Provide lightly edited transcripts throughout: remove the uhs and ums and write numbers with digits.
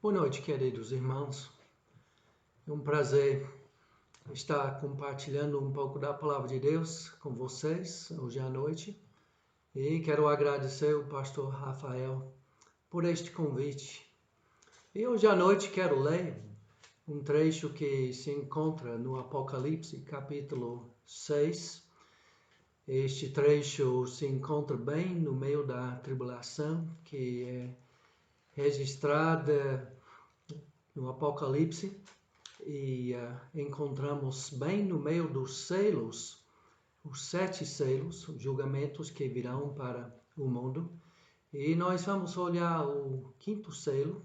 Boa noite, queridos irmãos. É um prazer estar compartilhando um pouco da palavra de Deus com vocês hoje à noite. E quero agradecer ao pastor Rafael por este convite. E hoje à noite quero ler um trecho que se encontra no Apocalipse, capítulo 6. Este trecho se encontra bem no meio da tribulação, que é registrada no Apocalipse, e encontramos bem no meio dos selos, os 7 selos, os julgamentos que virão para o mundo. E nós vamos olhar o 5º selo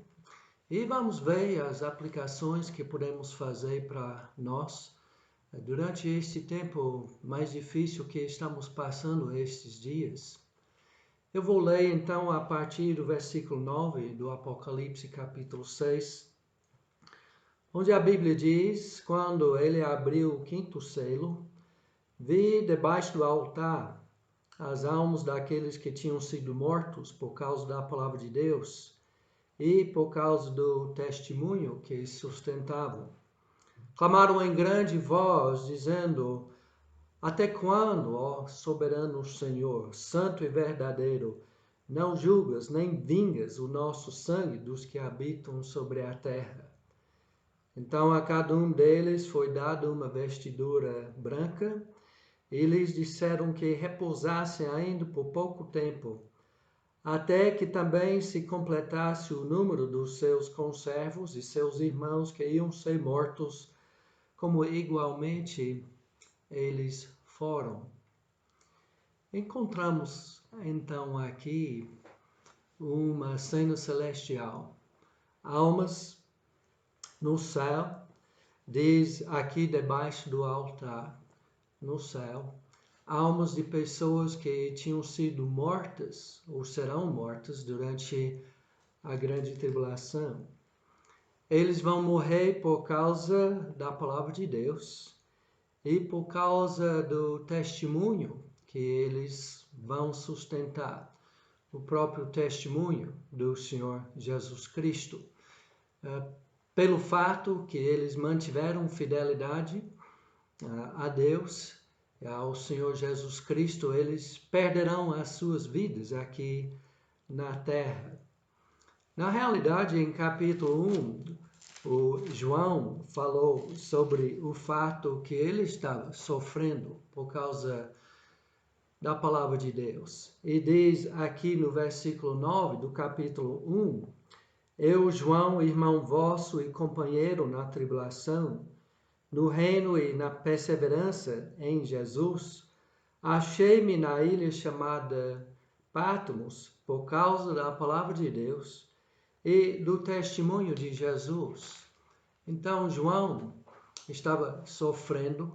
e vamos ver as aplicações que podemos fazer para nós durante este tempo mais difícil que estamos passando estes dias. Eu vou ler então a partir do versículo 9 do Apocalipse capítulo 6, onde a Bíblia diz: quando ele abriu o 5º selo, vi debaixo do altar as almas daqueles que tinham sido mortos por causa da palavra de Deus e por causa do testemunho que sustentavam. Clamaram em grande voz, dizendo: até quando, ó soberano Senhor, santo e verdadeiro, não julgas nem vingas o nosso sangue dos que habitam sobre a terra? Então a cada um deles foi dada uma vestidura branca, e lhes disseram que repousassem ainda por pouco tempo, até que também se completasse o número dos seus conservos e seus irmãos que iam ser mortos, como igualmente eles foram. Encontramos então aqui uma cena celestial. Almas no céu, diz aqui debaixo do altar, no céu, almas de pessoas que tinham sido mortas ou serão mortas durante a grande tribulação. Eles vão morrer por causa da palavra de Deus e por causa do testemunho que eles vão sustentar, o próprio testemunho do Senhor Jesus Cristo. Pelo fato que eles mantiveram fidelidade a Deus, ao Senhor Jesus Cristo, eles perderão as suas vidas aqui na terra. Na realidade, em capítulo 1, o João falou sobre o fato que ele estava sofrendo por causa da palavra de Deus. E diz aqui no versículo 9 do capítulo 1, eu, João, irmão vosso e companheiro na tribulação, no reino e na perseverança em Jesus, achei-me na ilha chamada Patmos por causa da palavra de Deus e do testemunho de Jesus. Então, João estava sofrendo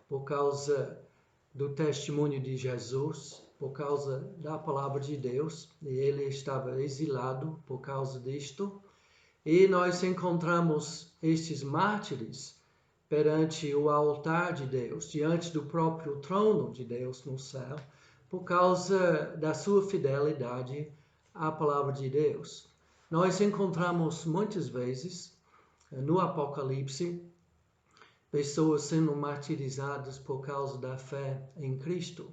por causa do testemunho de Jesus, por causa da palavra de Deus, e ele estava exilado por causa disto. E nós encontramos estes mártires perante o altar de Deus, diante do próprio trono de Deus no céu, por causa da sua fidelidade à palavra de Deus. Nós encontramos muitas vezes no Apocalipse pessoas sendo martirizadas por causa da fé em Cristo.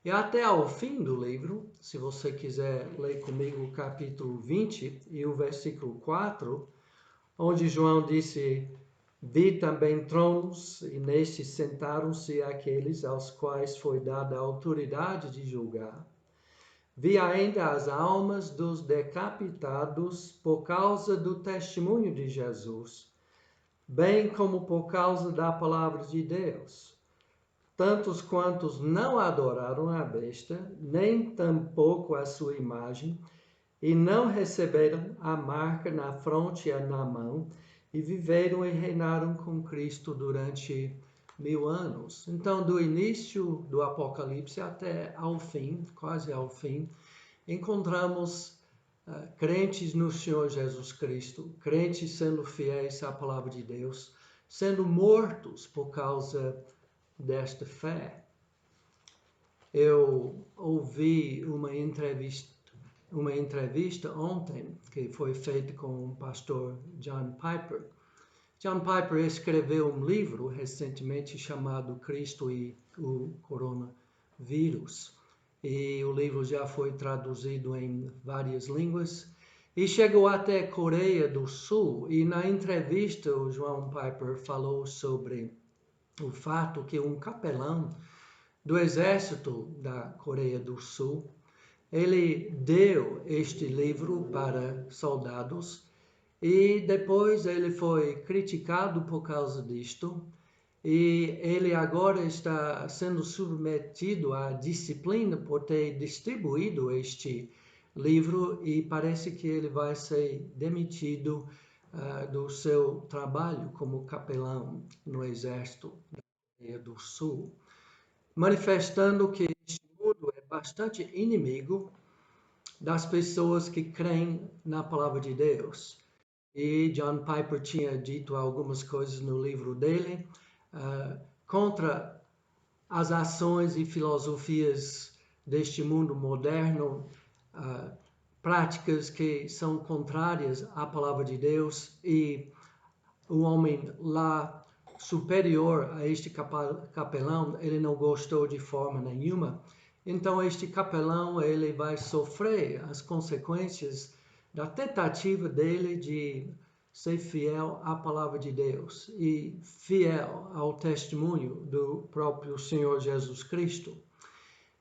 E até ao fim do livro, se você quiser ler comigo o capítulo 20 e o versículo 4, onde João disse: vi também tronos, e nestes sentaram-se aqueles aos quais foi dada a autoridade de julgar. Vi ainda as almas dos decapitados por causa do testemunho de Jesus, bem como por causa da palavra de Deus. Tantos quantos não adoraram a besta, nem tampouco a sua imagem, e não receberam a marca na fronte e na mão, e viveram e reinaram com Cristo durante 1000 anos. Então, do início do Apocalipse até ao fim, quase ao fim, encontramos crentes no Senhor Jesus Cristo, crentes sendo fiéis à palavra de Deus, sendo mortos por causa desta fé. Eu ouvi uma entrevista uma entrevista ontem que foi feita com o pastor John Piper. John Piper escreveu um livro recentemente chamado Cristo e o Coronavírus. E o livro já foi traduzido em várias línguas e chegou até a Coreia do Sul. E na entrevista o John Piper falou sobre o fato que um capelão do exército da Coreia do Sul, ele deu este livro para soldados e depois ele foi criticado por causa disto e ele agora está sendo submetido à disciplina por ter distribuído este livro e parece que ele vai ser demitido do seu trabalho como capelão no exército da Coreia do Sul, manifestando que este mundo é bastante inimigo das pessoas que creem na palavra de Deus. E John Piper tinha dito algumas coisas no livro dele contra as ações e filosofias deste mundo moderno, práticas que são contrárias à palavra de Deus, e o homem lá superior a este capelão, ele não gostou de forma nenhuma. Então este capelão, ele vai sofrer as consequências da tentativa dele de ser fiel à palavra de Deus e fiel ao testemunho do próprio Senhor Jesus Cristo.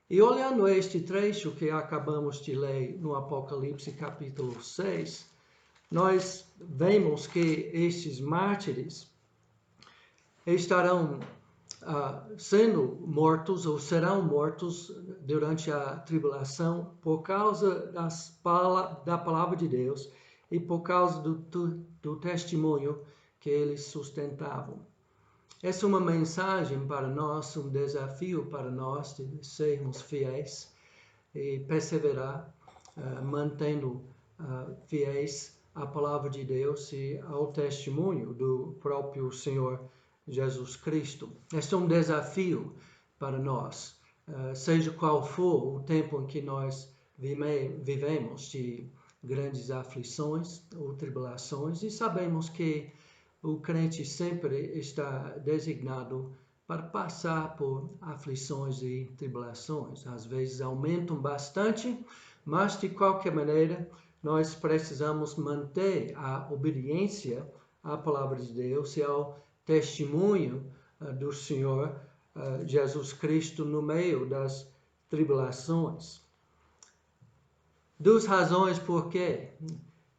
E olhando este trecho que acabamos de ler no Apocalipse capítulo 6, nós vemos que estes mártires estarão sendo mortos ou serão mortos durante a tribulação por causa da palavra de Deus e por causa do testemunho que eles sustentavam. Essa é uma mensagem para nós, um desafio para nós de sermos fiéis e perseverar, mantendo fiéis à palavra de Deus e ao testemunho do próprio Senhor Jesus Cristo. Este é um desafio para nós, seja qual for o tempo em que nós vivemos de grandes aflições ou tribulações, e sabemos que o crente sempre está designado para passar por aflições e tribulações. Às vezes aumentam bastante, mas de qualquer maneira nós precisamos manter a obediência à palavra de Deus e ao testemunho do Senhor Jesus Cristo no meio das tribulações. Duas razões por quê.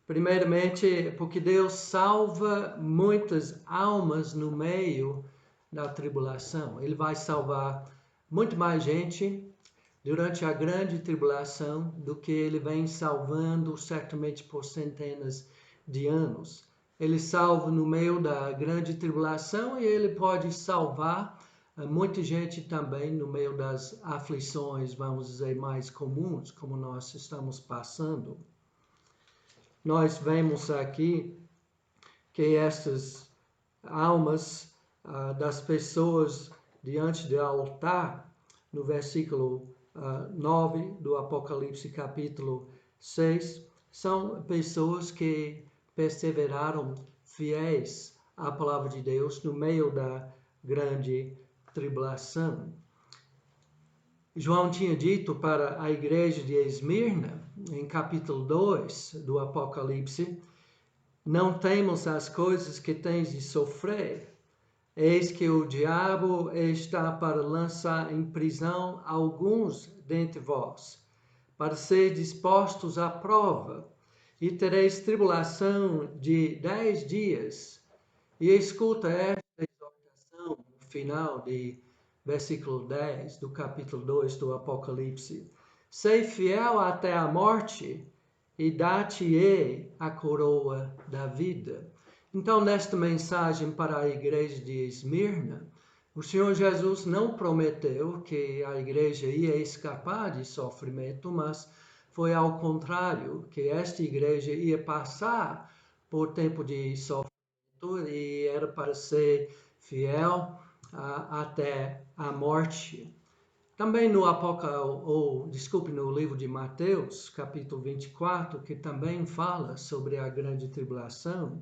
Primeiramente, porque Deus salva muitas almas no meio da tribulação. Ele vai salvar muito mais gente durante a grande tribulação do que ele vem salvando certamente por centenas de anos. Ele salva no meio da grande tribulação e ele pode salvar muita gente também no meio das aflições, vamos dizer, mais comuns, como nós estamos passando. Nós vemos aqui que essas almas das pessoas diante do altar, no versículo 9 do Apocalipse capítulo 6, são pessoas que perseveraram fiéis à palavra de Deus no meio da grande tribulação. João tinha dito para a igreja de Esmirna, em capítulo 2 do Apocalipse, não temas as coisas que tens de sofrer. Eis que o diabo está para lançar em prisão alguns dentre vós, para ser dispostos à prova, e tereis tribulação de 10 dias. E escuta esta exortação no final de versículo 10 do capítulo 2 do Apocalipse. Sei fiel até a morte, e dá-te-ei a coroa da vida. Então, nesta mensagem para a igreja de Esmirna, o Senhor Jesus não prometeu que a igreja ia escapar de sofrimento, mas foi ao contrário, que esta igreja ia passar por tempo de sofrimento e era para ser fiel até a morte. Também no livro de Mateus, capítulo 24, que também fala sobre a grande tribulação,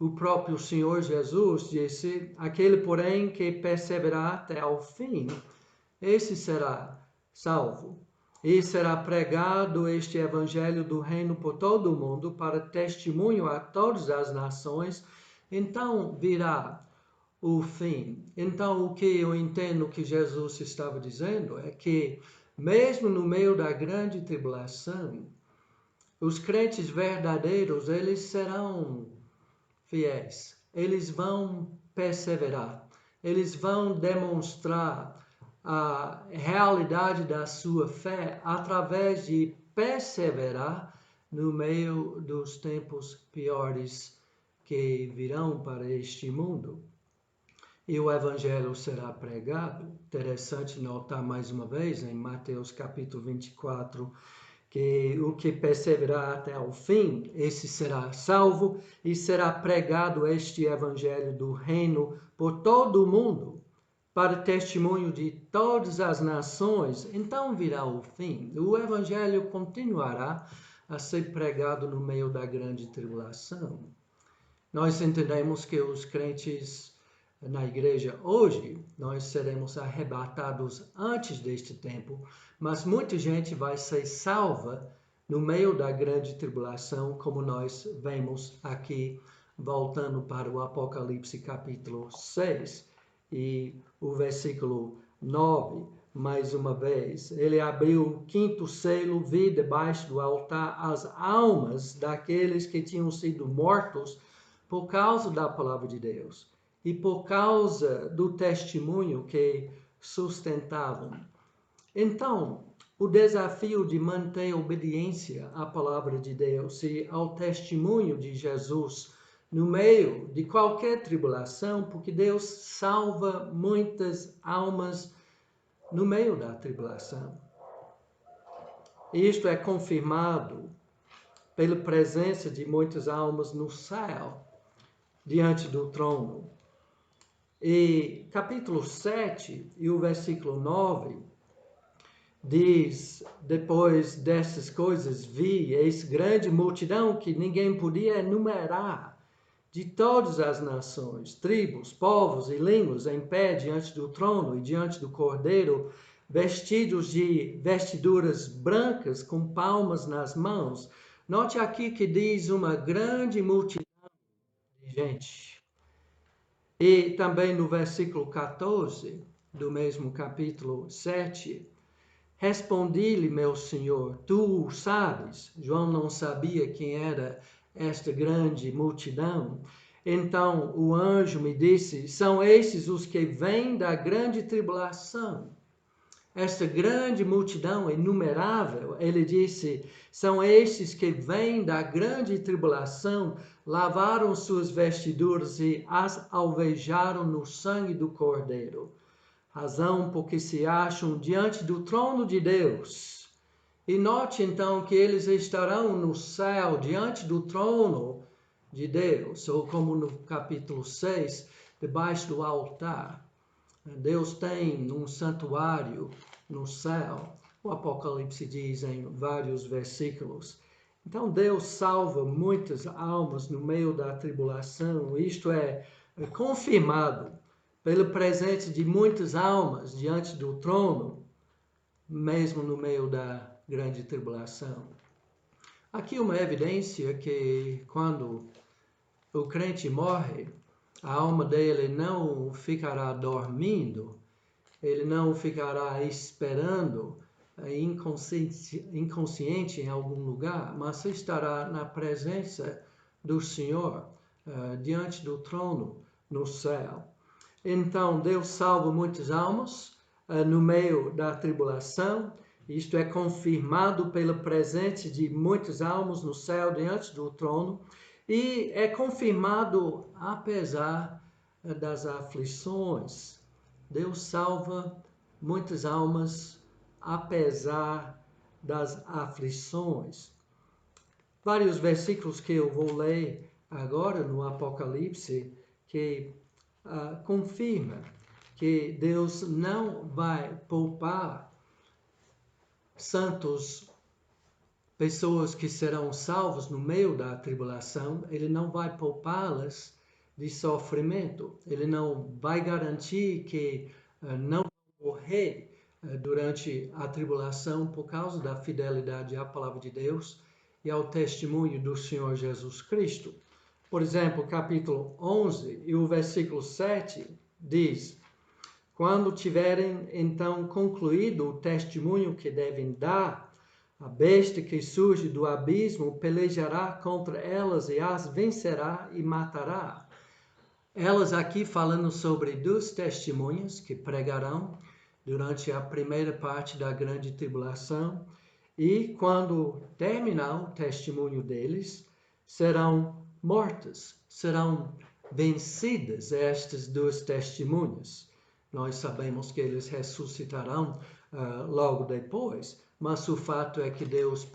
o próprio Senhor Jesus disse: aquele, porém, que perseverar até ao fim, esse será salvo. E será pregado este evangelho do reino por todo o mundo para testemunho a todas as nações, então virá o fim. Então, o que eu entendo que Jesus estava dizendo é que, mesmo no meio da grande tribulação, os crentes verdadeiros, eles serão fiéis. Eles vão perseverar. Eles vão demonstrar a realidade da sua fé através de perseverar no meio dos tempos piores que virão para este mundo. E o evangelho será pregado. Interessante notar mais uma vez em Mateus capítulo 24, que o que perseverar até o fim, esse será salvo, e será pregado este evangelho do reino por todo o mundo, para testemunho de todas as nações. Então virá o fim. O evangelho continuará a ser pregado no meio da grande tribulação. Nós entendemos que os crentes na igreja hoje, nós seremos arrebatados antes deste tempo, mas muita gente vai ser salva no meio da grande tribulação, como nós vemos aqui, voltando para o Apocalipse capítulo 6 e o versículo 9, mais uma vez. Ele abriu o quinto selo, vi debaixo do altar as almas daqueles que tinham sido mortos por causa da palavra de Deus e por causa do testemunho que sustentavam. Então, o desafio de manter obediência à palavra de Deus e ao testemunho de Jesus no meio de qualquer tribulação, porque Deus salva muitas almas no meio da tribulação. Isto é confirmado pela presença de muitas almas no céu, diante do trono. E capítulo 7 e o versículo 9 diz: depois dessas coisas vi, eis grande multidão que ninguém podia enumerar, de todas as nações, tribos, povos e línguas, em pé diante do trono e diante do Cordeiro, vestidos de vestiduras brancas, com palmas nas mãos. Note aqui que diz uma grande multidão de gente. E também no versículo 14 do mesmo capítulo 7, respondi-lhe, meu Senhor, tu o sabes. João não sabia quem era esta grande multidão. Então o anjo me disse: são estes os que vêm da grande tribulação. Esta grande multidão inumerável, ele disse, são estes que vêm da grande tribulação, lavaram suas vestiduras e as alvejaram no sangue do Cordeiro. Razão porque se acham diante do trono de Deus. E note então que eles estarão no céu, diante do trono de Deus, ou como no capítulo 6, debaixo do altar. Deus tem um santuário no céu. O Apocalipse diz em vários versículos. Então Deus salva muitas almas no meio da tribulação. Isto é confirmado pela presença de muitas almas diante do trono, mesmo no meio da grande tribulação. Aqui uma evidência que quando o crente morre, a alma dele não ficará dormindo, ele não ficará esperando, inconsciente em algum lugar, mas estará na presença do Senhor, diante do trono no céu. Então, Deus salva muitas almas no meio da tribulação. Isto é confirmado pela presença de muitas almas no céu diante do trono. E é confirmado apesar das aflições. Deus salva muitas almas apesar das aflições. Vários versículos que eu vou ler agora no Apocalipse que confirma que Deus não vai poupar santos, pessoas que serão salvos no meio da tribulação. Ele não vai poupá-las de sofrimento. Ele não vai garantir que não vão morrer durante a tribulação por causa da fidelidade à palavra de Deus e ao testemunho do Senhor Jesus Cristo. Por exemplo, capítulo 11 e o versículo 7 diz: quando tiverem então concluído o testemunho que devem dar, a besta que surge do abismo pelejará contra elas e as vencerá e matará. Elas aqui falando sobre 2 testemunhas que pregarão durante a primeira parte da grande tribulação, e quando terminar o testemunho deles, serão mortas, serão vencidas estas 2 testemunhas. Nós sabemos que eles ressuscitarão logo depois, mas o fato é que Deus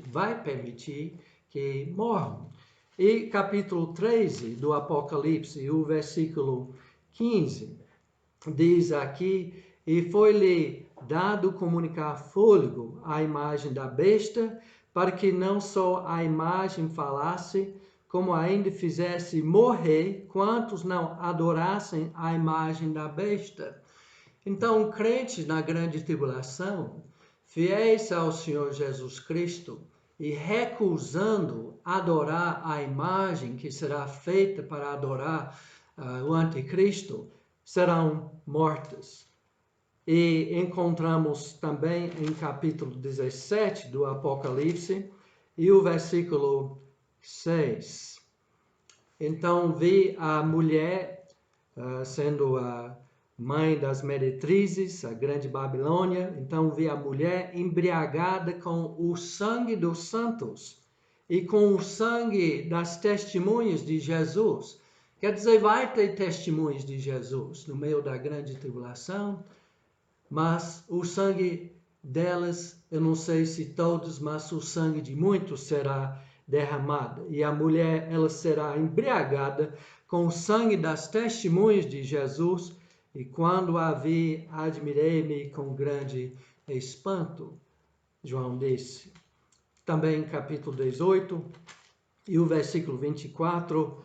vai permitir que morram. E capítulo 13 do Apocalipse, o versículo 15, diz aqui: e foi-lhe dado comunicar fôlego à imagem da besta, para que não só a imagem falasse, como ainda fizesse morrer quantos não adorassem a imagem da besta. Então, crentes na grande tribulação, fiéis ao Senhor Jesus Cristo e recusando adorar a imagem que será feita para adorar o anticristo, serão mortas. E encontramos também em capítulo 17 do Apocalipse e o versículo 6. Então vi a mulher sendo a mãe das meretrizes, a grande Babilônia. Então vi a mulher embriagada com o sangue dos santos e com o sangue das testemunhas de Jesus. Quer dizer, vai ter testemunhas de Jesus no meio da grande tribulação, mas o sangue delas, eu não sei se todos, mas o sangue de muitos será derramado. E a mulher, ela será embriagada com o sangue das testemunhas de Jesus. E quando a vi, admirei-me com grande espanto. João disse. Também capítulo 18 e o versículo 24,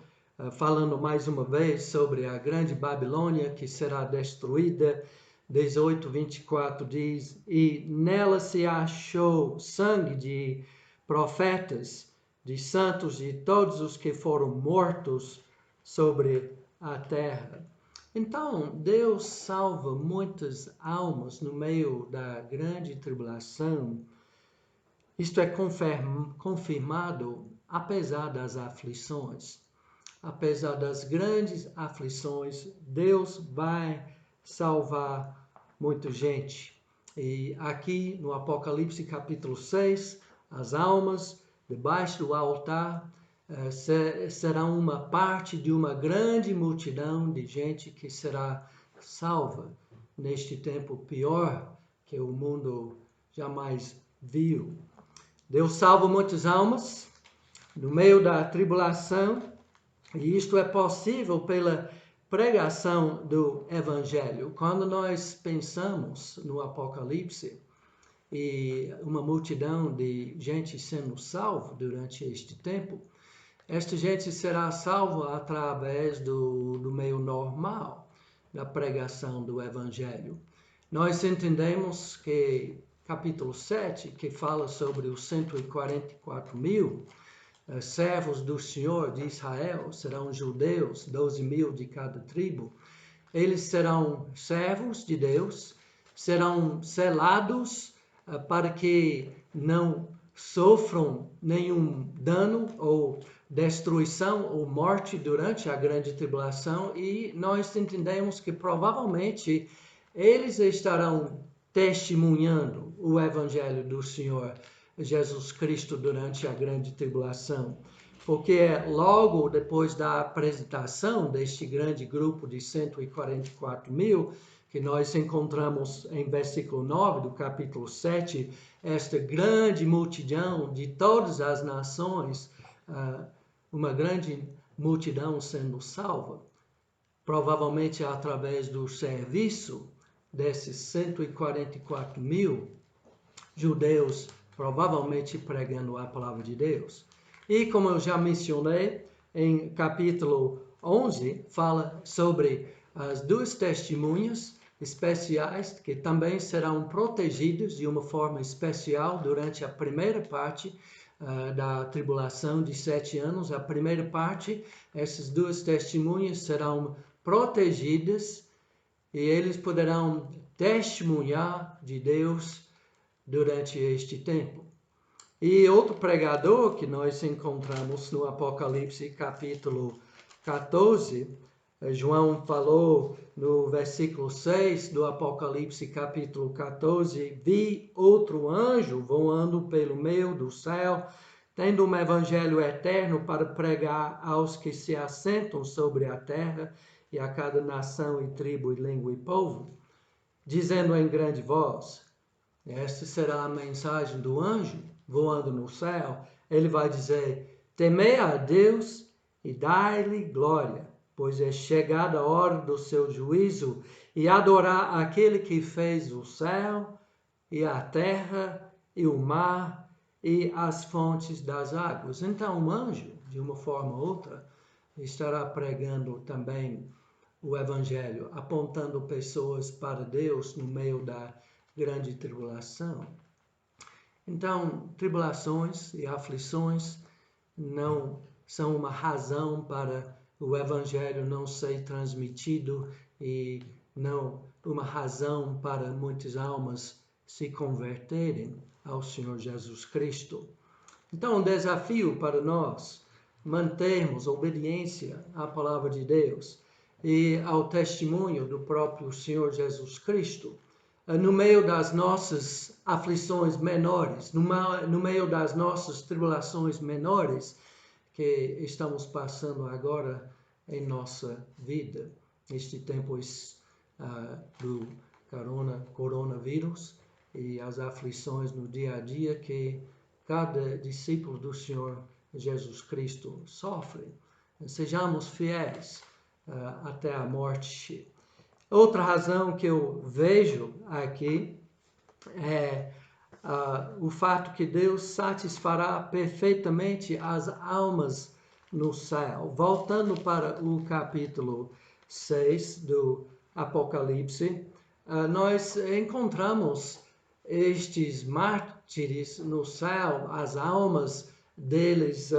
falando mais uma vez sobre a grande Babilônia que será destruída. 18, 24 diz: e nela se achou sangue de profetas, de santos, de todos os que foram mortos sobre a terra. Então, Deus salva muitas almas no meio da grande tribulação. Isto é confirmado apesar das aflições. Apesar das grandes aflições, Deus vai salvar muita gente. E aqui no Apocalipse capítulo 6, as almas debaixo do altar serão uma parte de uma grande multidão de gente que será salva neste tempo pior que o mundo jamais viu. Deus salva muitas almas no meio da tribulação, e isto é possível pela pregação do Evangelho. Quando nós pensamos no Apocalipse e uma multidão de gente sendo salva durante este tempo, esta gente será salva através do meio normal da pregação do Evangelho. Nós entendemos que capítulo 7, que fala sobre os 144.000 servos do Senhor de Israel, serão judeus, 12.000 de cada tribo. Eles serão servos de Deus, serão selados para que não sofram nenhum dano ou destruição ou morte durante a grande tribulação, e nós entendemos que provavelmente eles estarão testemunhando o Evangelho do Senhor Jesus Cristo durante a grande tribulação, porque logo depois da apresentação deste grande grupo de 144.000, que nós encontramos em versículo 9 do capítulo 7, esta grande multidão de todas as nações, uma grande multidão sendo salva. provavelmente através do serviço desses 144 mil judeus, provavelmente pregando a palavra de Deus. E como eu já mencionei, em capítulo 11, fala sobre as duas testemunhas especiais que também serão protegidas de uma forma especial durante a primeira parte da tribulação de 7 anos. A primeira parte, essas duas testemunhas serão protegidas e eles poderão testemunhar de Deus durante este tempo. E outro pregador que nós encontramos no Apocalipse capítulo 14, João falou no versículo 6 do Apocalipse capítulo 14, vi outro anjo voando pelo meio do céu, tendo um evangelho eterno para pregar aos que se assentam sobre a terra e a cada nação e tribo e língua e povo, dizendo em grande voz, esta será a mensagem do anjo voando no céu, ele vai dizer, temei a Deus e dai-lhe glória, pois é chegada a hora do seu juízo, e adorar aquele que fez o céu, e a terra, e o mar, e as fontes das águas. Então, o anjo, de uma forma ou outra, estará pregando também o evangelho, apontando pessoas para Deus no meio da grande tribulação. Então, tribulações e aflições não são uma razão para o evangelho não ser transmitido e não uma razão para muitas almas se converterem ao Senhor Jesus Cristo. Então, um desafio para nós mantermos obediência à palavra de Deus e ao testemunho do próprio Senhor Jesus Cristo, no meio das nossas aflições menores, no meio das nossas tribulações menores que estamos passando agora em nossa vida, neste tempo do coronavírus e as aflições no dia a dia que cada discípulo do Senhor Jesus Cristo sofre. Sejamos fiéis até a morte. Outra razão que eu vejo aqui é o fato que Deus satisfará perfeitamente as almas no céu. Voltando para o capítulo 6 do Apocalipse, nós encontramos estes mártires no céu, as almas deles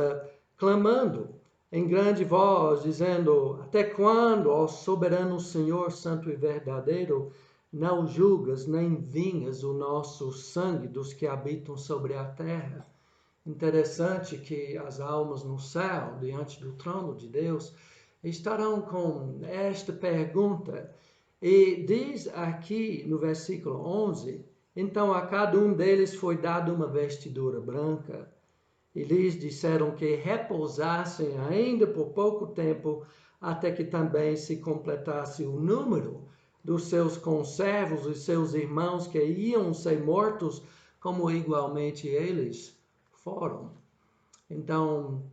clamando em grande voz, dizendo, até quando, ó soberano Senhor santo e verdadeiro, não julgas nem vingas o nosso sangue dos que habitam sobre a terra? Interessante que as almas no céu, diante do trono de Deus, estarão com esta pergunta. E diz aqui no versículo 11, então a cada um deles foi dada uma vestidura branca, e lhes disseram que repousassem ainda por pouco tempo, até que também se completasse o número dos seus conservos e seus irmãos que iam ser mortos, como igualmente eles foram. Então,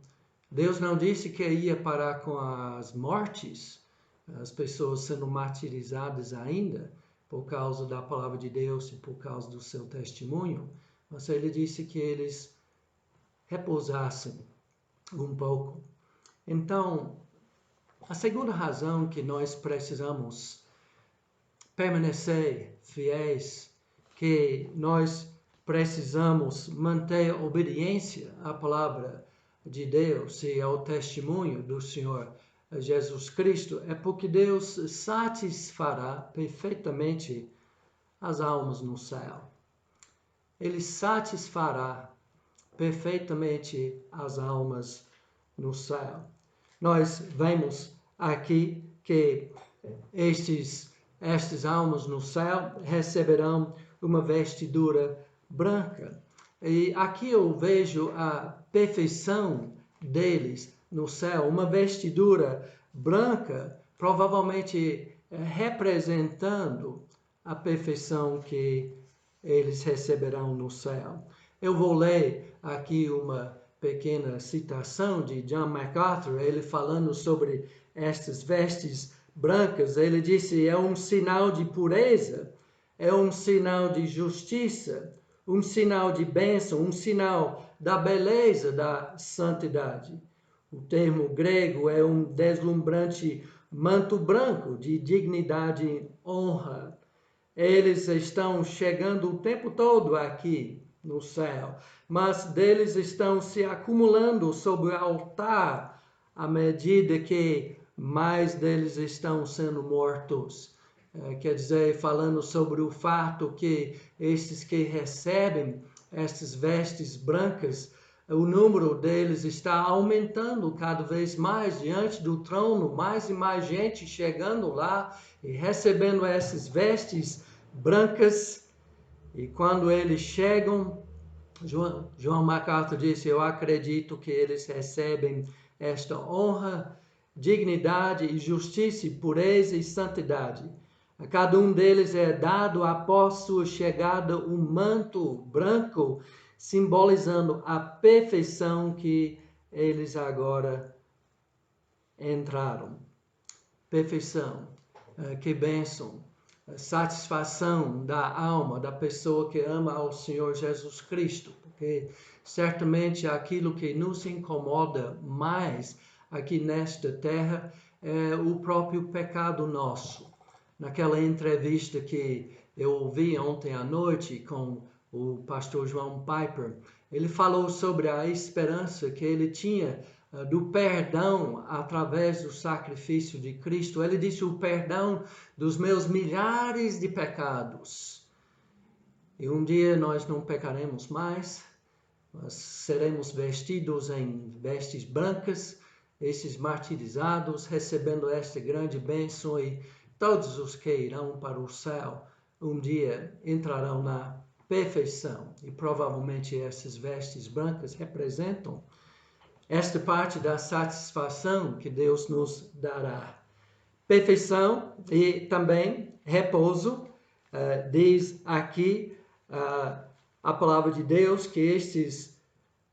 Deus não disse que ia parar com as mortes, as pessoas sendo martirizadas ainda, por causa da palavra de Deus e por causa do seu testemunho, mas ele disse que eles repousassem um pouco. Então, a segunda razão que nós precisamos permanecer fiéis, que nós precisamos manter obediência à palavra de Deus e ao testemunho do Senhor Jesus Cristo, é porque Deus satisfará perfeitamente as almas no céu. Ele satisfará perfeitamente as almas no céu. Nós vemos aqui que estas almas no céu receberão uma vestidura branca. E aqui eu vejo a perfeição deles no céu, uma vestidura branca, provavelmente representando a perfeição que eles receberão no céu. Eu vou ler aqui uma pequena citação de John MacArthur, ele falando sobre estas vestes brancas, ele disse, é um sinal de pureza, é um sinal de justiça, um sinal de bênção, um sinal da beleza, da santidade. O termo grego é um deslumbrante manto branco de dignidade e honra. Eles estão chegando o tempo todo aqui no céu, mas deles estão se acumulando sobre o altar à medida que mais deles estão sendo mortos. Quer dizer, falando sobre o fato que estes que recebem estas vestes brancas, o número deles está aumentando cada vez mais diante do trono, mais e mais gente chegando lá e recebendo essas vestes brancas. E quando eles chegam, John MacArthur disse, eu acredito que eles recebem esta honra, dignidade e justiça, pureza e santidade. A cada um deles é dado após sua chegada um manto branco, simbolizando a perfeição que eles agora entraram. Perfeição, que bênção, satisfação da alma, da pessoa que ama ao Senhor Jesus Cristo, porque certamente aquilo que nos incomoda mais aqui nesta terra é o próprio pecado nosso. Naquela entrevista que eu ouvi ontem à noite com o pastor João Piper, ele falou sobre a esperança que ele tinha do perdão através do sacrifício de Cristo. Ele disse, o perdão dos meus milhares de pecados. E um dia nós não pecaremos mais, nós seremos vestidos em vestes brancas, esses martirizados, recebendo esta grande bênção, e todos os que irão para o céu um dia entrarão na perfeição. E provavelmente essas vestes brancas representam esta parte da satisfação que Deus nos dará. Perfeição e também repouso. Diz aqui a palavra de Deus que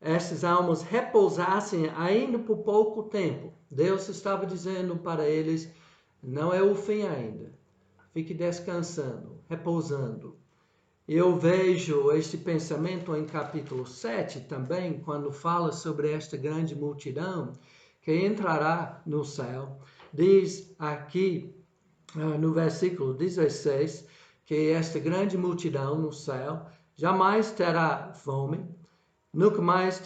estas almas repousassem ainda por pouco tempo. Deus estava dizendo para eles, não é o fim ainda. Fique descansando, repousando. Eu vejo este pensamento em capítulo 7 também, quando fala sobre esta grande multidão que entrará no céu. Diz aqui no versículo 16 que esta grande multidão no céu jamais terá fome, nunca mais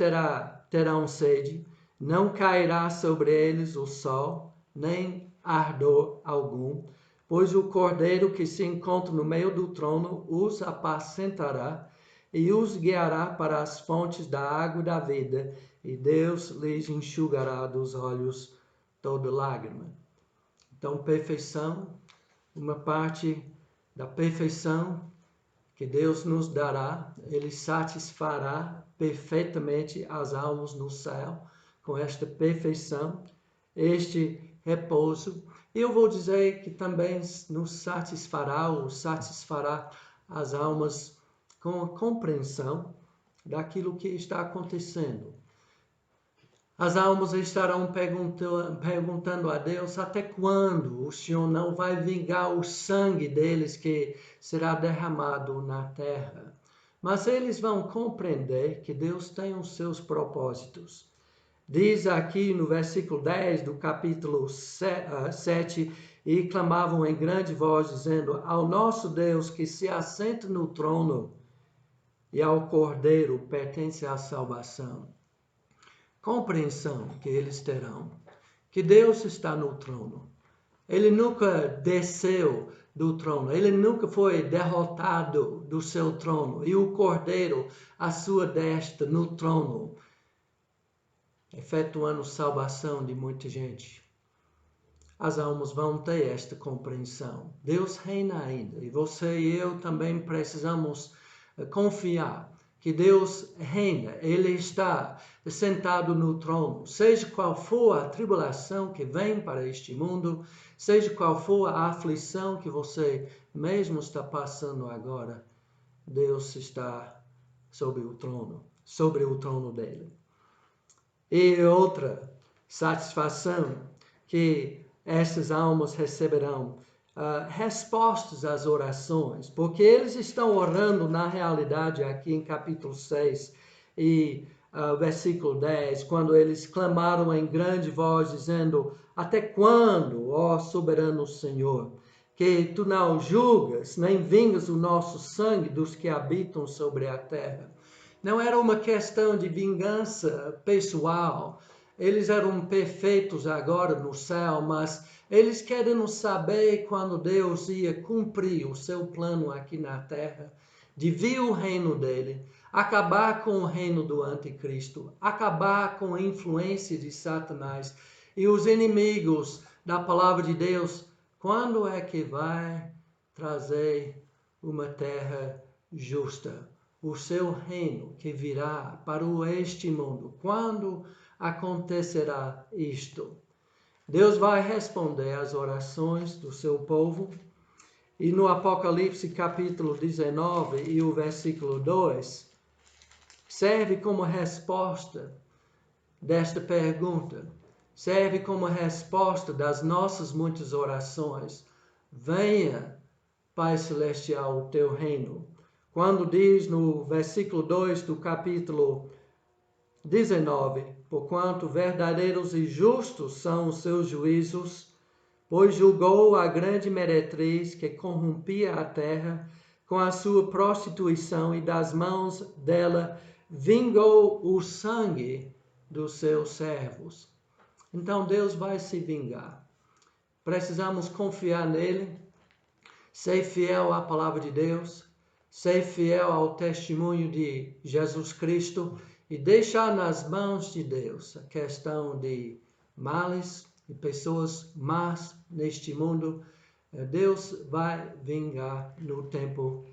terão sede, não cairá sobre eles o sol, nem ardor algum, pois o Cordeiro que se encontra no meio do trono os apacentará e os guiará para as fontes da água da vida, e Deus lhes enxugará dos olhos toda lágrima. Então, perfeição, uma parte da perfeição que Deus nos dará, Ele satisfará perfeitamente as almas no céu com esta perfeição, este repouso. E eu vou dizer que também nos satisfará ou satisfará as almas com a compreensão daquilo que está acontecendo. As almas estarão perguntando a Deus até quando o Senhor não vai vingar o sangue deles que será derramado na terra. Mas eles vão compreender que Deus tem os seus propósitos. Diz aqui no versículo 10 do capítulo 7, e clamavam em grande voz, dizendo, ao nosso Deus que se assenta no trono e ao Cordeiro pertence a salvação. Compreensão que eles terão, que Deus está no trono. Ele nunca desceu do trono, ele nunca foi derrotado do seu trono, e o Cordeiro à sua destra no trono, efetuando salvação de muita gente. As almas vão ter esta compreensão. Deus reina ainda, e você e eu também precisamos confiar que Deus reina, Ele está sentado no trono, seja qual for a tribulação que vem para este mundo, seja qual for a aflição que você mesmo está passando agora, Deus está sobre o trono dele. E outra satisfação que essas almas receberão respostas às orações, porque eles estão orando na realidade aqui em capítulo 6 e versículo 10, quando eles clamaram em grande voz, dizendo: até quando, ó soberano Senhor, que tu não julgas, nem vingas o nosso sangue dos que habitam sobre a terra? Não era uma questão de vingança pessoal. Eles eram perfeitos agora no céu, mas eles querem saber quando Deus ia cumprir o seu plano aqui na terra, de vir o reino dele, acabar com o reino do anticristo, acabar com a influência de Satanás e os inimigos da palavra de Deus. Quando é que vai trazer uma terra justa? O seu reino que virá para este mundo. Quando acontecerá isto? Deus vai responder às orações do seu povo. E no Apocalipse capítulo 19 e o versículo 2, serve como resposta desta pergunta. Serve como resposta das nossas muitas orações. Venha, Pai Celestial, o teu reino. Quando diz no versículo 2 do capítulo 19, porquanto verdadeiros e justos são os seus juízos, pois julgou a grande meretriz que corrompia a terra com a sua prostituição, e das mãos dela vingou o sangue dos seus servos. Então Deus vai se vingar. Precisamos confiar nele, ser fiel à palavra de Deus, ser fiel ao testemunho de Jesus Cristo e deixar nas mãos de Deus a questão de males e pessoas más neste mundo. Deus vai vingar no tempo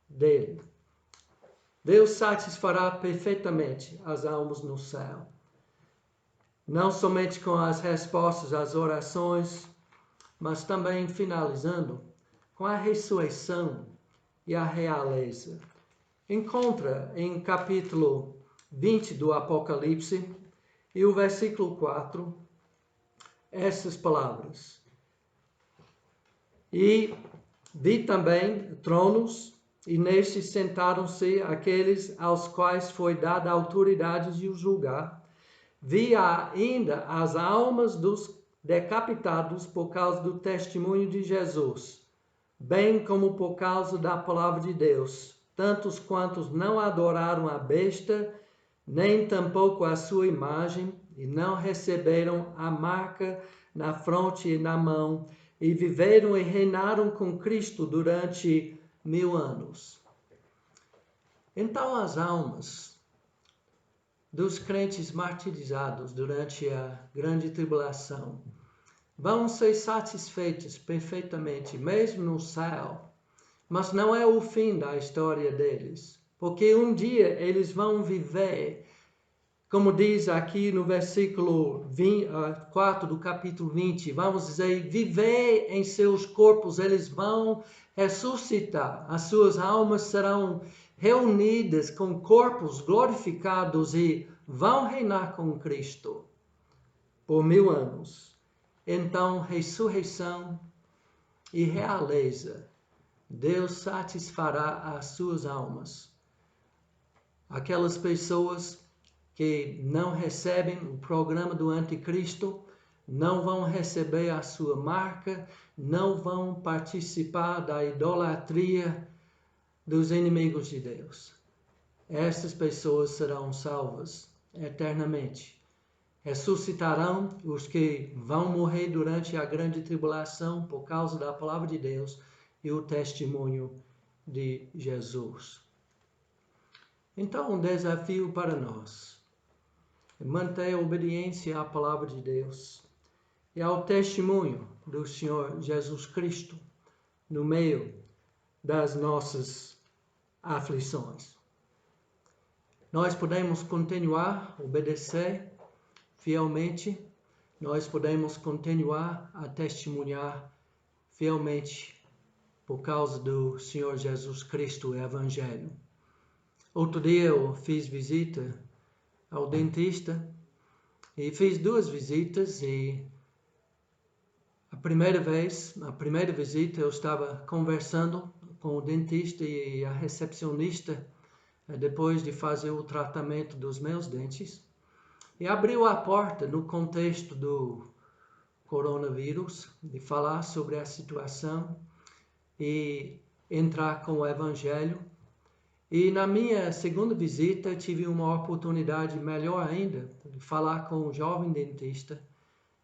dele. Deus satisfará perfeitamente as almas no céu. Não somente com as respostas às orações, mas também finalizando com a ressurreição e a realeza. Encontra em capítulo 20 do Apocalipse e o versículo 4 essas palavras. E vi também tronos, e nestes sentaram-se aqueles aos quais foi dada a autoridade de os julgar. Vi ainda as almas dos decapitados por causa do testemunho de Jesus, bem como por causa da palavra de Deus, tantos quantos não adoraram a besta, nem tampouco a sua imagem, e não receberam a marca na fronte e na mão, e viveram e reinaram com Cristo durante 1000 anos. Então as almas dos crentes martirizados durante a grande tribulação vão ser satisfeitos perfeitamente, mesmo no céu, mas não é o fim da história deles, porque um dia eles vão viver, como diz aqui no versículo 4 do capítulo 20, vamos dizer, viver em seus corpos, eles vão ressuscitar, as suas almas serão reunidas com corpos glorificados e vão reinar com Cristo por 1000 anos. Então, ressurreição e realeza, Deus satisfará as suas almas. Aquelas pessoas que não recebem o programa do anticristo, não vão receber a sua marca, não vão participar da idolatria dos inimigos de Deus. Estas pessoas serão salvas eternamente. Ressuscitarão os que vão morrer durante a grande tribulação por causa da palavra de Deus e o testemunho de Jesus. Então, um desafio para nós é manter a obediência à palavra de Deus e ao testemunho do Senhor Jesus Cristo no meio das nossas aflições. Nós podemos continuar a obedecer fielmente, nós podemos continuar a testemunhar fielmente por causa do Senhor Jesus Cristo, o Evangelho. Outro dia eu fiz visita ao dentista e fiz 2 visitas e a primeira visita, eu estava conversando com o dentista e a recepcionista depois de fazer o tratamento dos meus dentes. E abriu a porta no contexto do coronavírus, de falar sobre a situação e entrar com o Evangelho. E na minha segunda visita, eu tive uma oportunidade melhor ainda, de falar com um jovem dentista.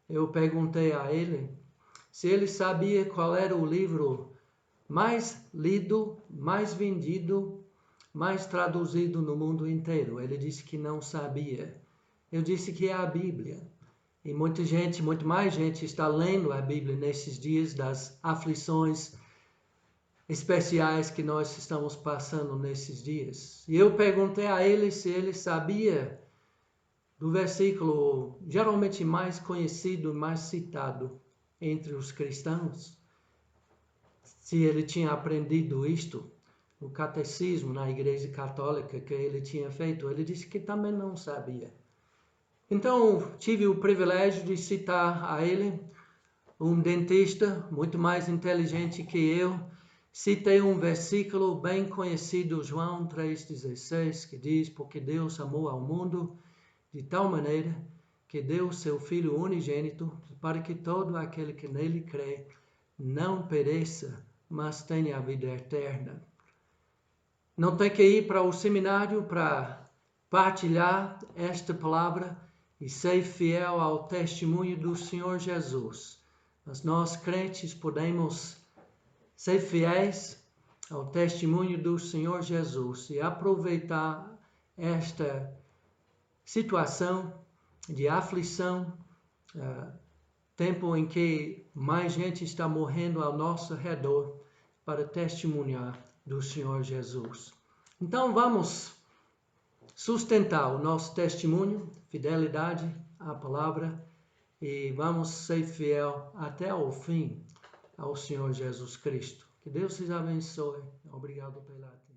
Eu perguntei a ele se ele sabia qual era o livro mais lido, mais vendido, mais traduzido no mundo inteiro. Ele disse que não sabia. Eu disse que é a Bíblia. E muita gente, muito mais gente está lendo a Bíblia nesses dias das aflições especiais que nós estamos passando nesses dias. E eu perguntei a ele se ele sabia do versículo geralmente mais conhecido, mais citado entre os cristãos, se ele tinha aprendido isto no catecismo, na Igreja Católica que ele tinha feito. Ele disse que também não sabia. Então, tive o privilégio de citar a ele, um dentista muito mais inteligente que eu. Citei um versículo bem conhecido, João 3,16, que diz: porque Deus amou ao mundo de tal maneira que deu seu Filho unigênito, para que todo aquele que nele crê não pereça, mas tenha a vida eterna. Não tem que ir para o seminário para partilhar esta palavra e ser fiel ao testemunho do Senhor Jesus. Mas nós, crentes, podemos ser fiéis ao testemunho do Senhor Jesus e aproveitar esta situação de aflição, tempo em que mais gente está morrendo ao nosso redor, para testemunhar do Senhor Jesus. Então vamos sustentar o nosso testemunho, fidelidade à palavra, e vamos ser fiel até ao fim ao Senhor Jesus Cristo. Que Deus os abençoe. Obrigado pela atenção.